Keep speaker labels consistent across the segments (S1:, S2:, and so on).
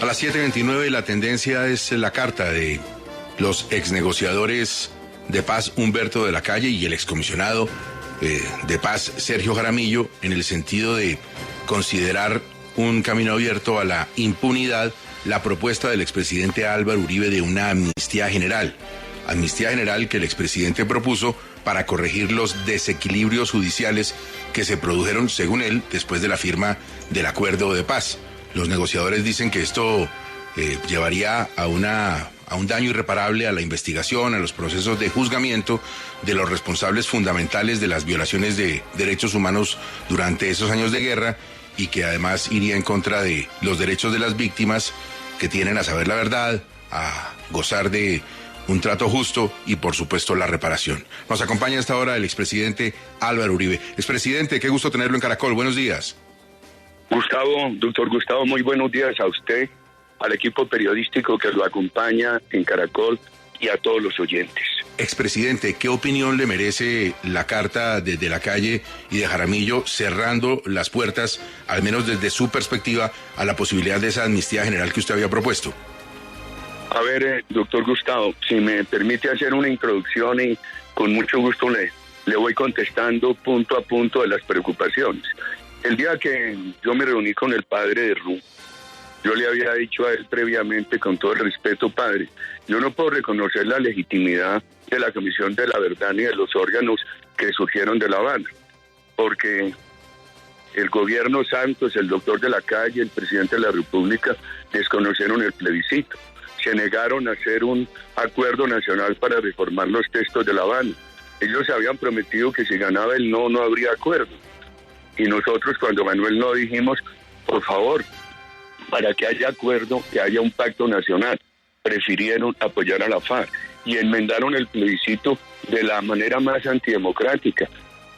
S1: A las 7:29 la tendencia es la carta de los exnegociadores de paz Humberto de la Calle y el excomisionado de paz Sergio Jaramillo, en el sentido de considerar un camino abierto a la impunidad la propuesta del expresidente Álvaro Uribe de una amnistía general que el expresidente propuso para corregir los desequilibrios judiciales que se produjeron, según él, después de la firma del acuerdo de paz. Los negociadores dicen que esto llevaría a un daño irreparable a la investigación, a los procesos de juzgamiento de los responsables fundamentales de las violaciones de derechos humanos durante esos años de guerra, y que además iría en contra de los derechos de las víctimas, que tienen a saber la verdad, a gozar de un trato justo y, por supuesto, la reparación. Nos acompaña a esta hora el expresidente Álvaro Uribe. Expresidente, qué gusto tenerlo en Caracol. Buenos días.
S2: Doctor Gustavo, muy buenos días a usted, al equipo periodístico que lo acompaña en Caracol y a todos los oyentes.
S1: Expresidente, ¿qué opinión le merece la carta de la Calle y de Jaramillo cerrando las puertas, al menos desde su perspectiva, a la posibilidad de esa amnistía general que usted había propuesto?
S2: A ver, doctor Gustavo, si me permite hacer una introducción, y con mucho gusto le voy contestando punto a punto de las preocupaciones. El día que yo me reuní con el padre de Ru, yo le había dicho a él previamente, con todo el respeto, padre, yo no puedo reconocer la legitimidad de la Comisión de la Verdad ni de los órganos que surgieron de La Habana, porque el gobierno Santos, el doctor de la Calle, el presidente de la República desconocieron el plebiscito, se negaron a hacer un acuerdo nacional para reformar los textos de La Habana. Ellos habían prometido que si ganaba el no habría acuerdo. Y nosotros, cuando ganó el no, dijimos, por favor, para que haya acuerdo, que haya un pacto nacional. Prefirieron apoyar a la FARC y enmendaron el plebiscito de la manera más antidemocrática.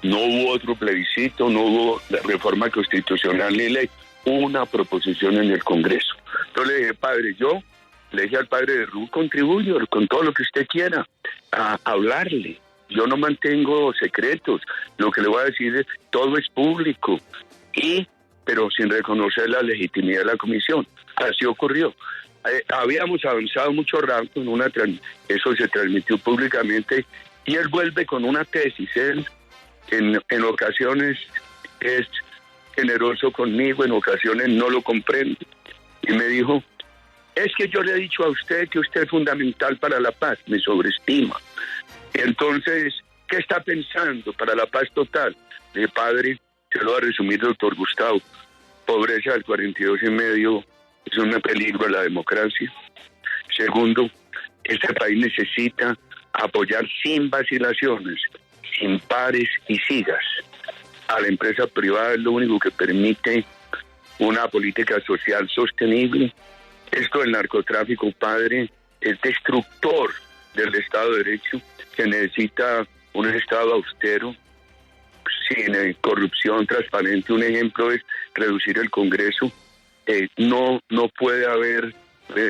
S2: No hubo otro plebiscito, no hubo reforma constitucional ni ley, una proposición en el Congreso. Entonces le dije, padre, le dije al padre de Ru, contribuyo con todo lo que usted quiera a hablarle. Yo no mantengo secretos, lo que le voy a decir es, todo es público, pero sin reconocer la legitimidad de la comisión. Así ocurrió. Habíamos avanzado mucho rato, eso se transmitió públicamente, y él vuelve con una tesis. Él en ocasiones es generoso conmigo, en ocasiones no lo comprende. Y me dijo, es que yo le he dicho a usted que usted es fundamental para la paz, me sobreestima. Entonces, ¿qué está pensando para la paz total? Le dije, padre, se lo va a resumir, doctor Gustavo. Pobreza del 42,5% es un peligro a la democracia. Segundo, este país necesita apoyar sin vacilaciones, sin pares y sigas a la empresa privada. Es lo único que permite una política social sostenible. Esto del narcotráfico, padre, es destructor del Estado de Derecho. Se necesita un Estado austero, sin corrupción, transparente. Un ejemplo es reducir el Congreso. No puede haber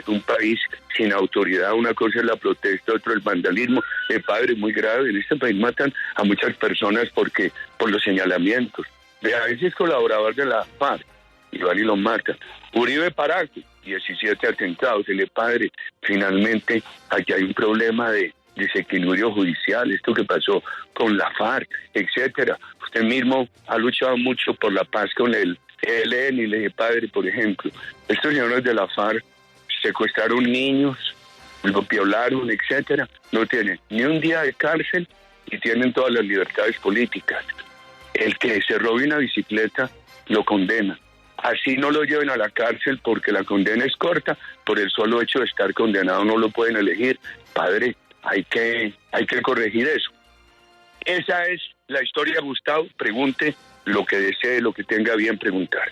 S2: un país sin autoridad. Una cosa es la protesta, otro el vandalismo. Padre, muy grave. En este país matan a muchas personas por los señalamientos. A veces colaborador de la FARC, y van y lo matan. Uribe Paraque, 17 atentados. Padre, finalmente aquí hay un problema de desequilibrio judicial, esto que pasó con la FARC, etcétera. Usted mismo ha luchado mucho por la paz con el ELN, y le dije, padre, por ejemplo, estos señores de la FARC secuestraron niños, los violaron, etcétera. No tienen ni un día de cárcel y tienen todas las libertades políticas. El que se robe una bicicleta lo condena. Así no lo lleven a la cárcel porque la condena es corta, por el solo hecho de estar condenado no lo pueden elegir. Padre, hay que corregir eso. Esa es la historia, Gustavo. Pregunte lo que desee, lo que tenga bien preguntar.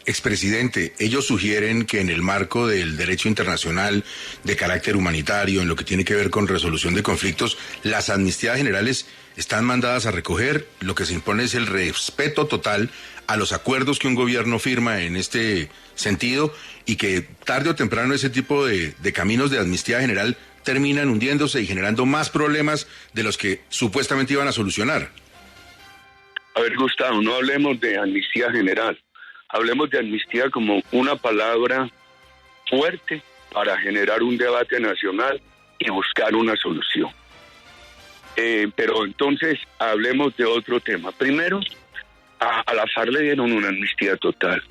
S1: Expresidente, ellos sugieren que en el marco del derecho internacional de carácter humanitario, en lo que tiene que ver con resolución de conflictos, las amnistías generales están mandadas a recoger. Lo que se impone es el respeto total a los acuerdos que un gobierno firma en este sentido, y que tarde o temprano ese tipo de caminos de amnistía general terminan hundiéndose y generando más problemas de los que supuestamente iban a solucionar.
S2: A ver, Gustavo, no hablemos de amnistía general. Hablemos de amnistía como una palabra fuerte para generar un debate nacional y buscar una solución. Pero entonces hablemos de otro tema. Primero, a la FARC le dieron una amnistía total,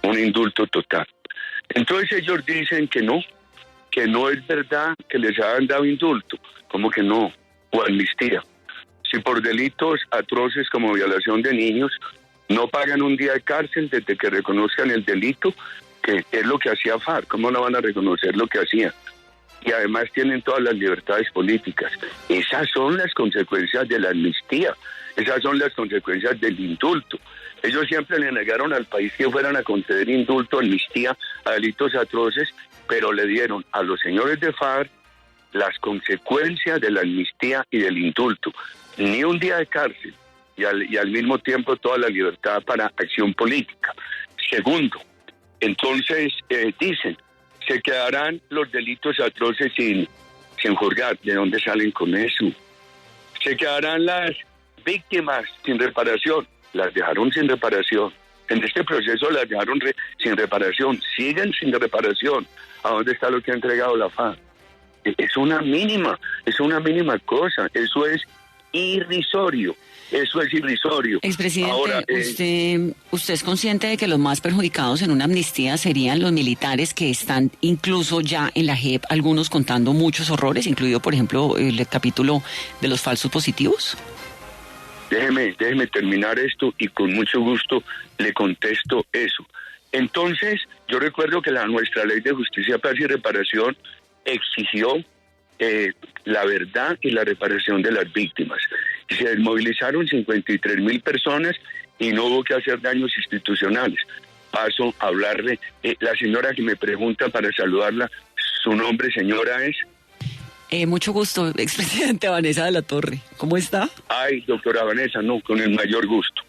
S2: un indulto total. Entonces ellos dicen que no es verdad que les hayan dado indulto. ¿Cómo que no? O amnistía. Si por delitos atroces como violación de niños no pagan un día de cárcel desde que reconozcan el delito, que es lo que hacía FARC, ¿cómo no van a reconocer lo que hacían? Y además tienen todas las libertades políticas. Esas son las consecuencias de la amnistía, esas son las consecuencias del indulto. Ellos siempre le negaron al país que fueran a conceder indulto, amnistía a delitos atroces, pero le dieron a los señores de FARC las consecuencias de la amnistía y del indulto. Ni un día de cárcel y al mismo tiempo toda la libertad para acción política. Segundo, entonces dicen, se quedarán los delitos atroces sin juzgar. ¿De dónde salen con eso? Se quedarán las víctimas sin reparación. Las dejaron sin reparación. En este proceso las dejaron sin reparación. Siguen sin reparación. ¿A dónde está lo que ha entregado la FARC? Es una mínima cosa. Eso es irrisorio. Eso es irrisorio.
S3: Expresidente,
S2: ahora,
S3: ¿usted es consciente de que los más perjudicados en una amnistía serían los militares que están incluso ya en la JEP, algunos contando muchos horrores, incluido, por ejemplo, el capítulo de los falsos positivos?
S2: Déjeme terminar esto y con mucho gusto le contesto eso. Entonces, yo recuerdo que nuestra ley de justicia, paz y reparación exigió la verdad y la reparación de las víctimas. Se desmovilizaron 53,000 personas y no hubo que hacer daños institucionales. Paso a hablarle. La señora que me pregunta para saludarla, su nombre, señora, es...
S3: Mucho gusto, expresidente Vanessa de la Torre. ¿Cómo está?
S2: Ay, doctora Vanessa, no, con el mayor gusto.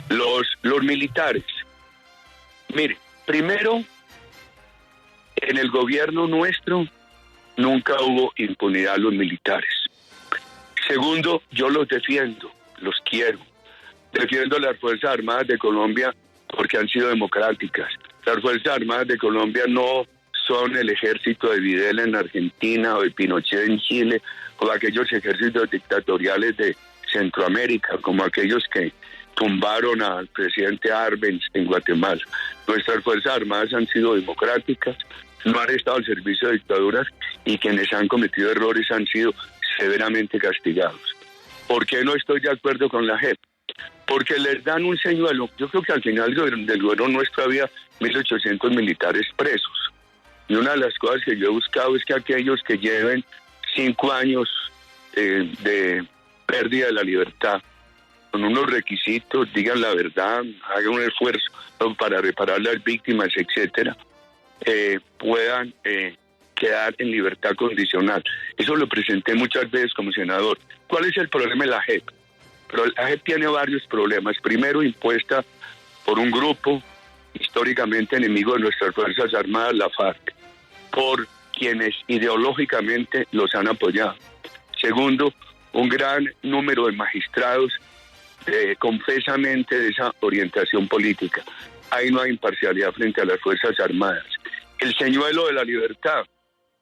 S2: Los militares. Mire, primero, en el gobierno nuestro nunca hubo impunidad a los militares. Segundo, yo los defiendo, los quiero. Defiendo las Fuerzas Armadas de Colombia porque han sido democráticas. Las Fuerzas Armadas de Colombia no son el ejército de Videla en Argentina o de Pinochet en Chile o aquellos ejércitos dictatoriales de Centroamérica, como aquellos que tumbaron al presidente Arbenz en Guatemala. Nuestras Fuerzas Armadas han sido democráticas, no han estado al servicio de dictaduras y quienes han cometido errores han sido severamente castigados. ¿Por qué no estoy de acuerdo con la JEP? Porque les dan un señuelo. Yo creo que al final del gobierno nuestro había 1.800 militares presos. Y una de las cosas que yo he buscado es que aquellos que lleven 5 años de pérdida de la libertad, con unos requisitos, digan la verdad, hagan un esfuerzo para reparar las víctimas, etcétera, puedan quedar en libertad condicional. Eso lo presenté muchas veces como senador. ¿Cuál es el problema de la JEP? Pero la JEP tiene varios problemas. Primero, impuesta por un grupo históricamente enemigo de nuestras Fuerzas Armadas, la FARC, por quienes ideológicamente los han apoyado. Segundo, un gran número de magistrados confesamente de esa orientación política. Ahí no hay imparcialidad frente a las Fuerzas Armadas. El señuelo de la libertad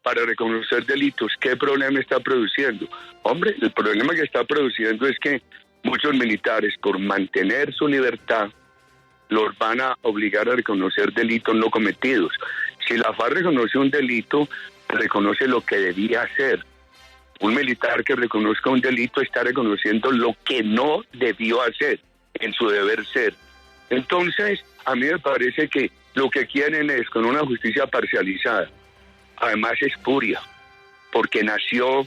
S2: para reconocer delitos, ¿qué problema está produciendo? Hombre, el problema que está produciendo es que muchos militares, por mantener su libertad, los van a obligar a reconocer delitos no cometidos. Si la FARC reconoce un delito, reconoce lo que debía hacer. Un militar que reconozca un delito está reconociendo lo que no debió hacer en su deber ser. Entonces, a mí me parece que lo que quieren es, con una justicia parcializada, además espuria, porque nació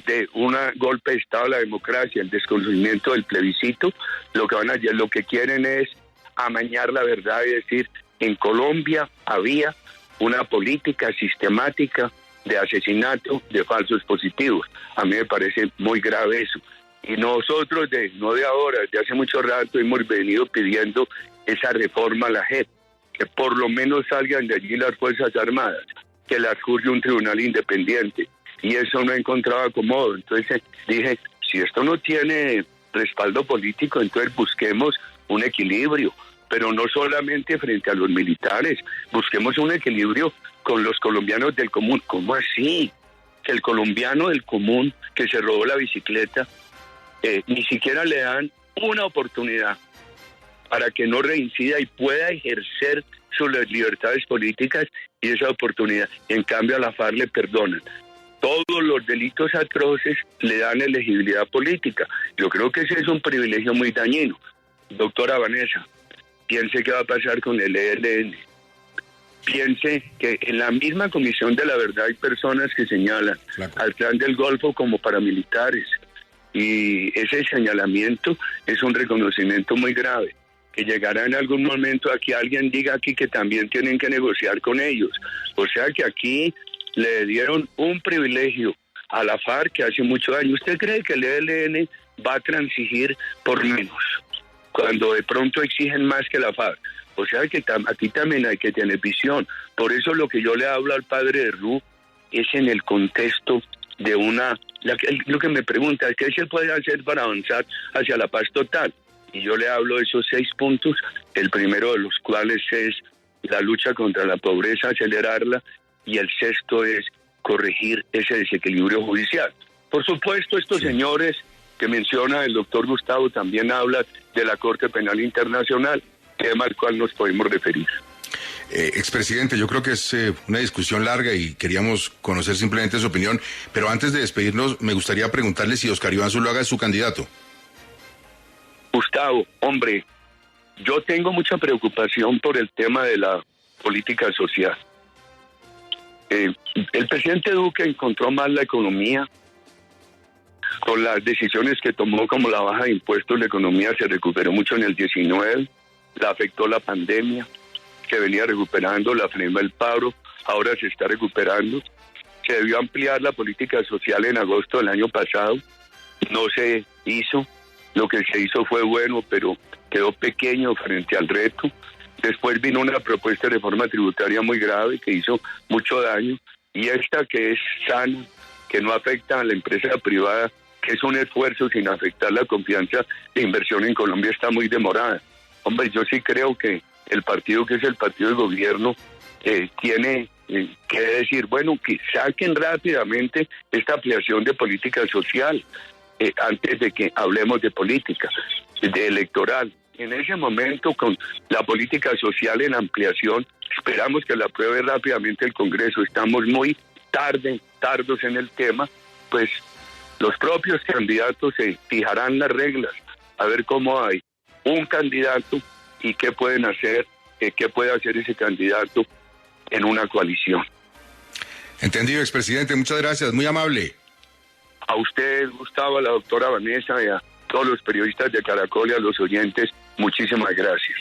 S2: de un golpe de Estado a la democracia, el desconocimiento del plebiscito, lo que quieren es amañar la verdad y decir, en Colombia había una política sistemática de asesinato de falsos positivos. A mí me parece muy grave eso. Y nosotros, no de ahora, desde hace mucho rato hemos venido pidiendo esa reforma a la JEP, que por lo menos salgan de allí las Fuerzas Armadas, que las juzgue un tribunal independiente. Y eso no he encontrado acomodo. Entonces dije, si esto no tiene respaldo político, entonces busquemos un equilibrio. pero no solamente frente a los militares, busquemos un equilibrio con los colombianos del común. ¿Cómo así? Que el colombiano del común que se robó la bicicleta, ni siquiera le dan una oportunidad para que no reincida y pueda ejercer sus libertades políticas y esa oportunidad. En cambio a la FARC le perdonan. Todos los delitos atroces le dan elegibilidad política. Yo creo que ese es un privilegio muy dañino. Doctora Vanessa, piense qué va a pasar con el ELN. Piense que en la misma Comisión de la Verdad hay personas que señalan al Clan del Golfo como paramilitares. Y ese señalamiento es un reconocimiento muy grave. Que llegará en algún momento a que alguien diga aquí que también tienen que negociar con ellos. O sea que aquí le dieron un privilegio a la FARC que hace mucho daño. ¿Usted cree que el ELN va a transigir por menos cuando de pronto exigen más que la FARC? O sea que aquí también hay que tener visión. Por eso lo que yo le hablo al padre de Ru es en el contexto de lo que me pregunta es qué se puede hacer para avanzar hacia la paz total. Y yo le hablo de esos 6 puntos, el primero de los cuales es la lucha contra la pobreza, acelerarla, y el 6º es corregir ese desequilibrio judicial. Por supuesto, estos señores que menciona el doctor Gustavo también hablan de la Corte Penal Internacional, tema al cual nos podemos referir.
S1: Expresidente, yo creo que es una discusión larga y queríamos conocer simplemente su opinión, pero antes de despedirnos me gustaría preguntarle si Oscar Iván Zuluaga es su candidato.
S2: Gustavo, hombre, yo tengo mucha preocupación por el tema de la política social. El presidente Duque encontró mal la economía. Con las decisiones que tomó como la baja de impuestos, la economía se recuperó mucho en el 19, la afectó la pandemia, se venía recuperando, la frenó el paro, ahora se está recuperando. Se debió ampliar la política social en agosto del año pasado, no se hizo. Lo que se hizo fue bueno, pero quedó pequeño frente al reto. Después vino una propuesta de reforma tributaria muy grave que hizo mucho daño. Y esta que es sana, que no afecta a la empresa privada, que es un esfuerzo sin afectar la confianza de inversión en Colombia, está muy demorada. Hombre, yo sí creo que el partido que es el partido de gobierno tiene que decir, bueno, que saquen rápidamente esta ampliación de política social. Antes de que hablemos de política, de electoral. En ese momento, con la política social en ampliación, esperamos que la apruebe rápidamente el Congreso. Estamos muy tardos en el tema, pues los propios candidatos se fijarán las reglas, a ver cómo hay un candidato y qué pueden hacer, qué puede hacer ese candidato en una coalición.
S1: Entendido, expresidente, muchas gracias, muy amable.
S2: A usted, Gustavo, a la doctora Vanessa y a todos los periodistas de Caracol y a los oyentes, muchísimas gracias.